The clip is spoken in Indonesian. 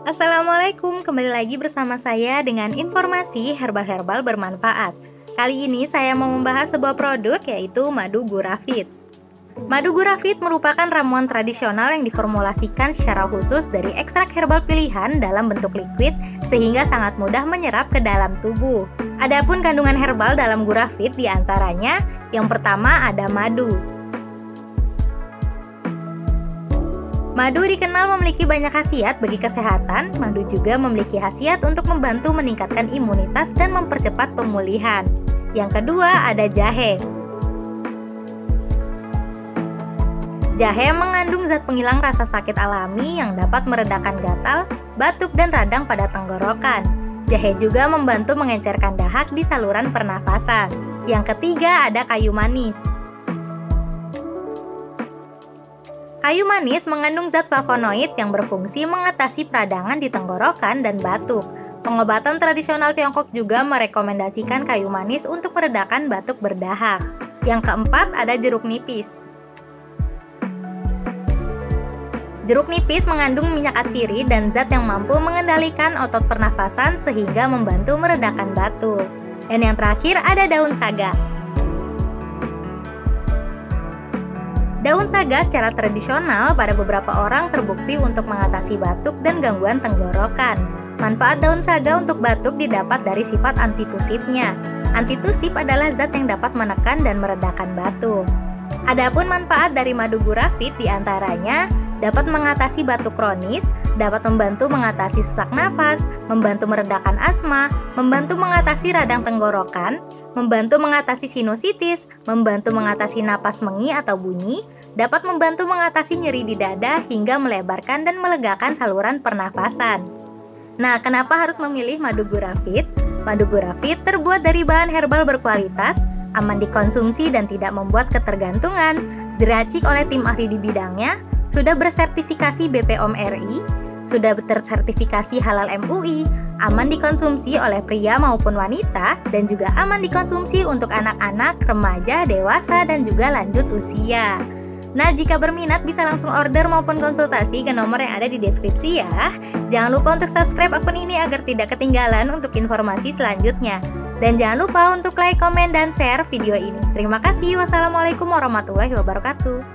Assalamualaikum, kembali lagi bersama saya dengan informasi herbal-herbal bermanfaat. Kali ini saya mau membahas sebuah produk yaitu madu gurafit. Madu gurafit merupakan ramuan tradisional yang diformulasikan secara khusus dari ekstrak herbal pilihan dalam bentuk liquid sehingga sangat mudah menyerap ke dalam tubuh. Adapun kandungan herbal dalam gurafit diantaranya yang pertama ada madu. Madu dikenal memiliki banyak khasiat bagi kesehatan. Madu juga memiliki khasiat untuk membantu meningkatkan imunitas dan mempercepat pemulihan. Yang kedua ada jahe. Jahe mengandung zat penghilang rasa sakit alami yang dapat meredakan gatal, batuk, dan radang pada tenggorokan. Jahe juga membantu mengencerkan dahak di saluran pernafasan. Yang ketiga ada kayu manis. Kayu manis mengandung zat flavonoid yang berfungsi mengatasi peradangan di tenggorokan dan batuk. Pengobatan tradisional Tiongkok juga merekomendasikan kayu manis untuk meredakan batuk berdahak. Yang keempat ada jeruk nipis. Jeruk nipis mengandung minyak atsiri dan zat yang mampu mengendalikan otot pernafasan sehingga membantu meredakan batuk. Dan yang terakhir ada daun saga. Daun saga secara tradisional pada beberapa orang terbukti untuk mengatasi batuk dan gangguan tenggorokan. Manfaat daun saga untuk batuk didapat dari sifat antitusifnya. Antitusif adalah zat yang dapat menekan dan meredakan batuk. Adapun manfaat dari madu gurafit diantaranya dapat mengatasi batuk kronis, dapat membantu mengatasi sesak napas, membantu meredakan asma, membantu mengatasi radang tenggorokan, membantu mengatasi sinusitis, membantu mengatasi napas mengi atau bunyi, dapat membantu mengatasi nyeri di dada hingga melebarkan dan melegakan saluran pernafasan. Nah, kenapa harus memilih madu gurafit? Madu gurafit terbuat dari bahan herbal berkualitas, aman dikonsumsi dan tidak membuat ketergantungan, diracik oleh tim ahli di bidangnya, sudah bersertifikasi BPOM RI, sudah tersertifikasi halal MUI, aman dikonsumsi oleh pria maupun wanita, dan juga aman dikonsumsi untuk anak-anak, remaja, dewasa, dan juga lanjut usia. Nah, jika berminat bisa langsung order maupun konsultasi ke nomor yang ada di deskripsi ya. Jangan lupa untuk subscribe akun ini agar tidak ketinggalan untuk informasi selanjutnya. Dan jangan lupa untuk like, komen, dan share video ini. Terima kasih. Wassalamualaikum warahmatullahi wabarakatuh.